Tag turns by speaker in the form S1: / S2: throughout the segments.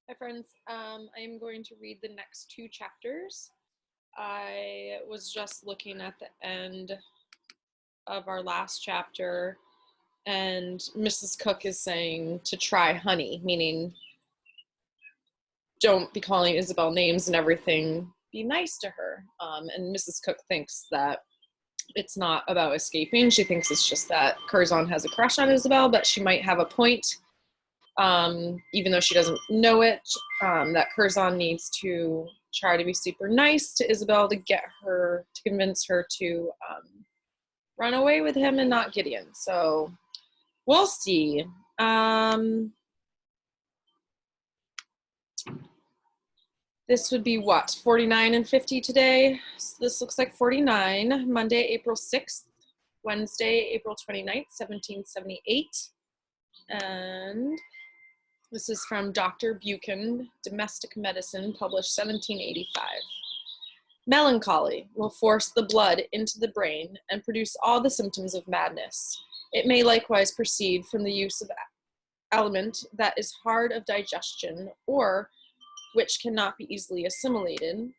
S1: Hi friends, I am going to read the next two chapters. I was just looking at the end of our last chapter, and Mrs. Cook is saying to try honey, meaning don't be calling Isabel names and everything. Be nice to her. And Mrs. Cook thinks that it's not about escaping. She thinks it's just that Curzon has a crush on Isabel, but she might have a point, even though she doesn't know it, that Curzon needs to try to be super nice to Isabel to get her, to convince her to run away with him and not Gideon. So we'll see. This would be what, 49 and 50 today? So this looks like 49, Monday, April 6th, Wednesday, April 29th, 1778. And this is from Dr. Buchan, Domestic Medicine, published 1785. Melancholy will force the blood into the brain and produce all the symptoms of madness. It may likewise proceed from the use of aliment that is hard of digestion, or which cannot be easily assimilated,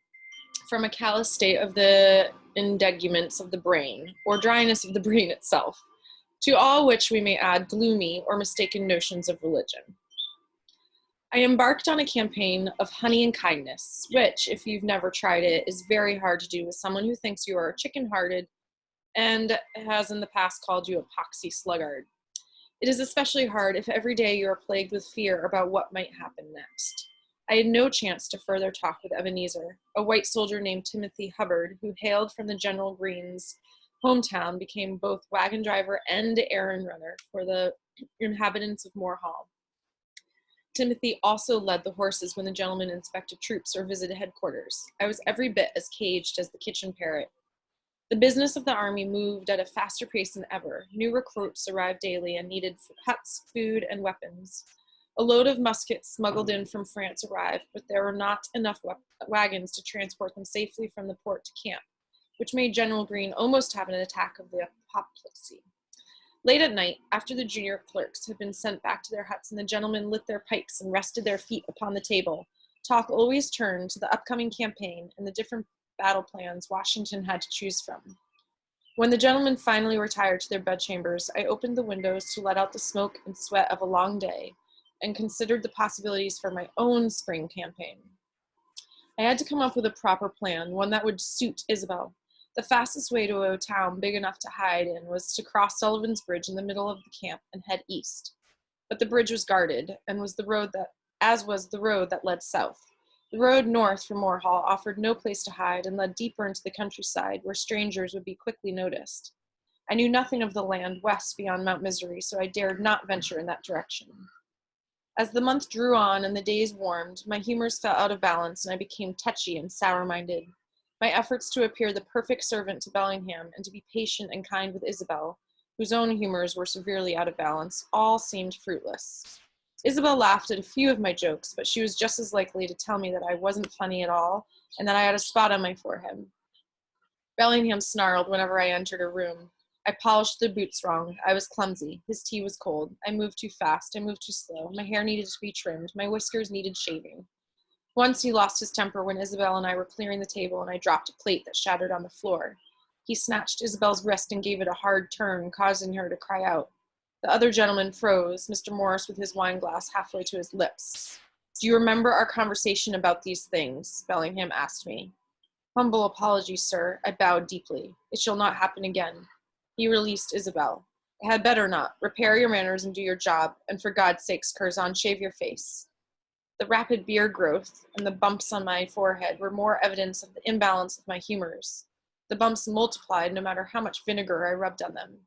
S1: from a callous state of the indeguments of the brain, or dryness of the brain itself, to all which we may add gloomy or mistaken notions of religion. I embarked on a campaign of honey and kindness, which, if you've never tried it, is very hard to do with someone who thinks you are chicken-hearted and has in the past called you a poxy sluggard. It is especially hard if every day you are plagued with fear about what might happen next. I had no chance to further talk with Ebenezer. A white soldier named Timothy Hubbard, who hailed from the General Green's hometown, became both wagon driver and errand runner for the inhabitants of Moor Hall. Timothy also led the horses when the gentleman inspected troops or visited headquarters. I was every bit as caged as the kitchen parrot. The business of the army moved at a faster pace than ever. New recruits arrived daily and needed huts, food, and weapons. A load of muskets smuggled in from France arrived, but there were not enough wagons to transport them safely from the port to camp, which made General Greene almost have an attack of the apoplexy. Late at night, after the junior clerks had been sent back to their huts and the gentlemen lit their pipes and rested their feet upon the table, talk always turned to the upcoming campaign and the different battle plans Washington had to choose from. When the gentlemen finally retired to their bedchambers, I opened the windows to let out the smoke and sweat of a long day and considered the possibilities for my own spring campaign. I had to come up with a proper plan, one that would suit Isabel. The fastest way to a town big enough to hide in was to cross Sullivan's Bridge in the middle of the camp and head east. But the bridge was guarded, and was the road that led south. The road north from Moor Hall offered no place to hide and led deeper into the countryside, where strangers would be quickly noticed. I knew nothing of the land west beyond Mount Misery, so I dared not venture in that direction. As the month drew on and the days warmed, my humors fell out of balance and I became touchy and sour-minded. My efforts to appear the perfect servant to Bellingham and to be patient and kind with Isabel, whose own humors were severely out of balance, all seemed fruitless. Isabel laughed at a few of my jokes, but she was just as likely to tell me that I wasn't funny at all and that I had a spot on my forehead. Bellingham snarled whenever I entered a room. I polished the boots wrong. I was clumsy. His tea was cold. I moved too fast. I moved too slow. My hair needed to be trimmed. My whiskers needed shaving. Once he lost his temper when Isabel and I were clearing the table and I dropped a plate that shattered on the floor. He snatched Isabel's wrist and gave it a hard turn, causing her to cry out. The other gentleman froze, Mr. Morris with his wineglass halfway to his lips. Do you remember our conversation about these things? Bellingham asked me. Humble apologies, sir. I bowed deeply. It shall not happen again. He released Isabel. It had better not. Repair your manners and do your job, and for God's sakes, Curzon, shave your face. The rapid beard growth and the bumps on my forehead were more evidence of the imbalance of my humors. The bumps multiplied no matter how much vinegar I rubbed on them.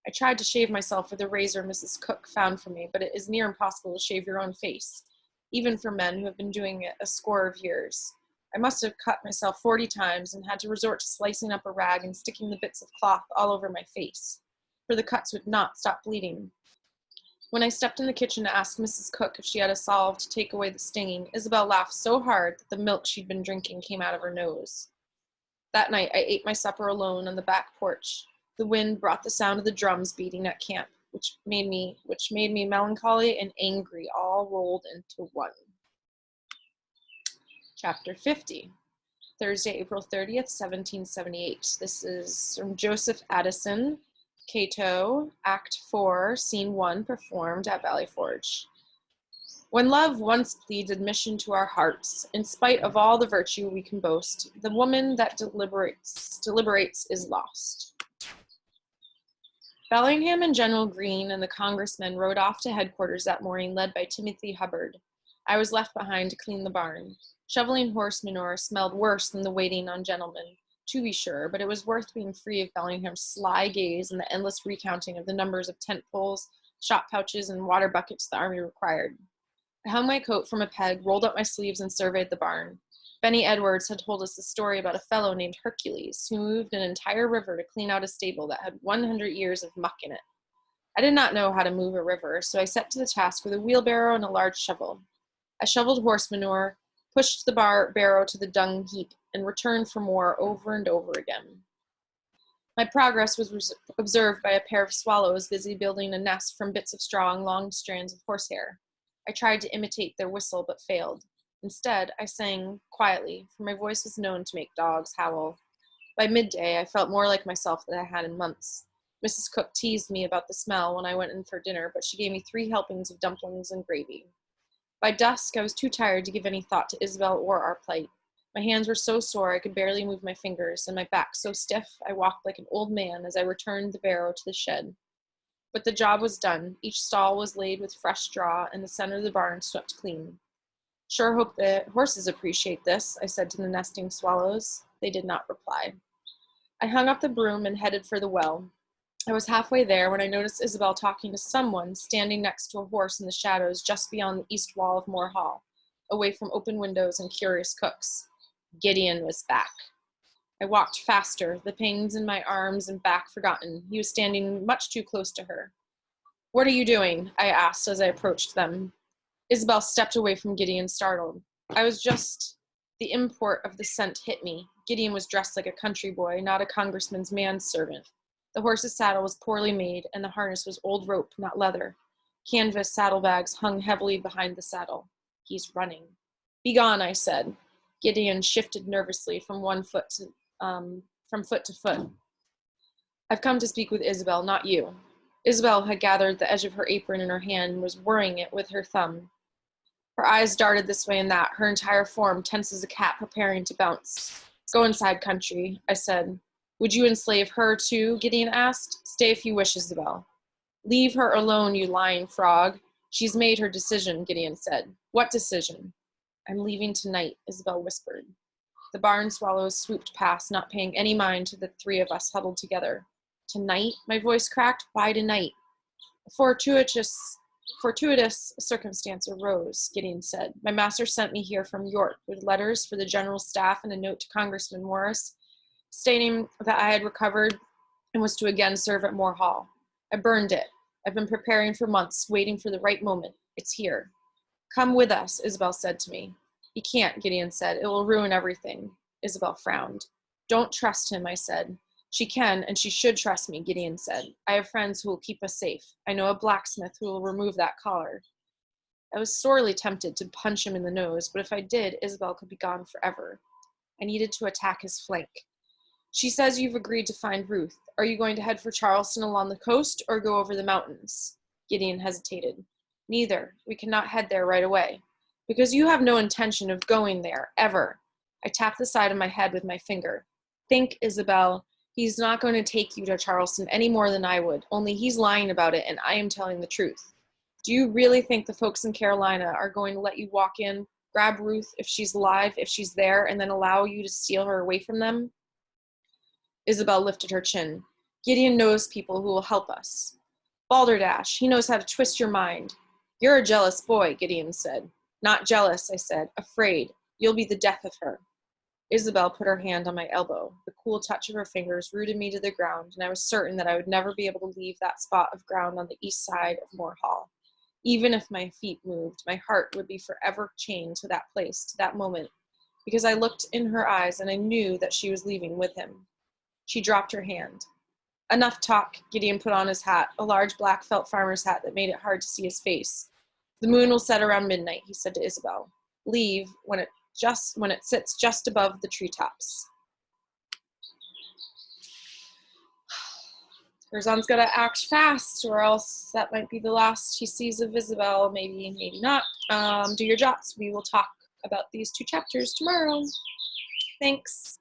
S1: I tried to shave myself with a razor Mrs. Cook found for me, but it is near impossible to shave your own face, even for men who have been doing it a score of years. I must have cut myself 40 times and had to resort to slicing up a rag and sticking the bits of cloth all over my face, for the cuts would not stop bleeding. When I stepped in the kitchen to ask Mrs. Cook if she had a salve to take away the stinging, Isabel laughed so hard that the milk she'd been drinking came out of her nose. That night I ate my supper alone on the back porch. The wind brought the sound of the drums beating at camp, which made me melancholy and angry all rolled into one. Chapter 50. Thursday, April 30th, 1778. This is from Joseph Addison, Cato, Act 4, Scene 1, performed at Valley Forge. When love once pleads admission to our hearts, in spite of all the virtue we can boast, the woman that deliberates is lost. Bellingham and General Greene and the congressmen rode off to headquarters that morning, led by Timothy Hubbard. I was left behind to clean the barn. Shoveling horse manure smelled worse than the waiting on gentlemen, to be sure, but it was worth being free of Bellingham's sly gaze and the endless recounting of the numbers of tent poles, shot pouches, and water buckets the army required. I hung my coat from a peg, rolled up my sleeves, and surveyed the barn. Benny Edwards had told us a story about a fellow named Hercules who moved an entire river to clean out a stable that had 100 years of muck in it. I did not know how to move a river, so I set to the task with a wheelbarrow and a large shovel. I shoveled horse manure, pushed the barrow to the dung heap, and returned for more over and over again. My progress was observed by a pair of swallows busy building a nest from bits of straw and long strands of horsehair. I tried to imitate their whistle, but failed. Instead, I sang quietly, for my voice was known to make dogs howl. By midday, I felt more like myself than I had in months. Mrs. Cook teased me about the smell when I went in for dinner, but she gave me 3 helpings of dumplings and gravy. By dusk, I was too tired to give any thought to Isabel or our plight. My hands were so sore I could barely move my fingers, and my back so stiff I walked like an old man as I returned the barrow to the shed. But the job was done. Each stall was laid with fresh straw, and the center of the barn swept clean. Sure hope the horses appreciate this, I said to the nesting swallows. They did not reply. I hung up the broom and headed for the well. I was halfway there when I noticed Isabel talking to someone standing next to a horse in the shadows just beyond the east wall of Moore Hall, away from open windows and curious cooks. Gideon was back. I walked faster, the pains in my arms and back forgotten. He was standing much too close to her. "What are you doing?" I asked as I approached them. Isabel stepped away from Gideon, startled. The import of the scent hit me. Gideon was dressed like a country boy, not a congressman's manservant. The horse's saddle was poorly made, and the harness was old rope, not leather. Canvas saddlebags hung heavily behind the saddle. "He's running." "Begone," I said. Gideon shifted nervously from foot to foot. "I've come to speak with Isabel, not you." Isabel had gathered the edge of her apron in her hand and was worrying it with her thumb. Her eyes darted this way and that, her entire form tense as a cat preparing to bounce. "Go inside, country," I said. "Would you enslave her too?" Gideon asked. "Stay if you wish, Isabel." "Leave her alone, you lying frog. She's made her decision," Gideon said. "What decision?" "I'm leaving tonight," Isabel whispered. The barn swallows swooped past, not paying any mind to the 3 of us huddled together. "Tonight?" my voice cracked. "Why tonight?" "A fortuitous circumstance arose," Gideon said. "My master sent me here from York with letters for the general staff and a note to Congressman Morris, stating that I had recovered and was to again serve at Moore Hall. I burned it. I've been preparing for months, waiting for the right moment. It's here." "Come with us," Isabel said to me. "He can't," Gideon said. "It will ruin everything." Isabel frowned. "Don't trust him," I said. "She can, and she should trust me," Gideon said. "I have friends who will keep us safe. I know a blacksmith who will remove that collar." I was sorely tempted to punch him in the nose, but if I did, Isabel could be gone forever. I needed to attack his flank. "She says you've agreed to find Ruth. Are you going to head for Charleston along the coast or go over the mountains?" Gideon hesitated. "Neither. We cannot head there right away." "Because you have no intention of going there, ever." I tapped the side of my head with my finger. "Think, Isabel. He's not going to take you to Charleston any more than I would, only he's lying about it and I am telling the truth. Do you really think the folks in Carolina are going to let you walk in, grab Ruth if she's alive, if she's there, and then allow you to steal her away from them?" Isabel lifted her chin. "Gideon knows people who will help us." "Balderdash, he knows how to twist your mind." "You're a jealous boy," Gideon said. "Not jealous," I said. "Afraid. You'll be the death of her." Isabel put her hand on my elbow. The cool touch of her fingers rooted me to the ground, and I was certain that I would never be able to leave that spot of ground on the east side of Moore Hall. Even if my feet moved, my heart would be forever chained to that place, to that moment, because I looked in her eyes and I knew that she was leaving with him. She dropped her hand. "Enough talk." Gideon put on his hat, a large black felt farmer's hat that made it hard to see his face. "The moon will set around midnight," he said to Isabel. "Leave when it when it sits just above the treetops. Curzon's got to act fast, or else that might be the last he sees of Isabel. Maybe, maybe not. Do your jots. We will talk about these 2 chapters tomorrow. Thanks.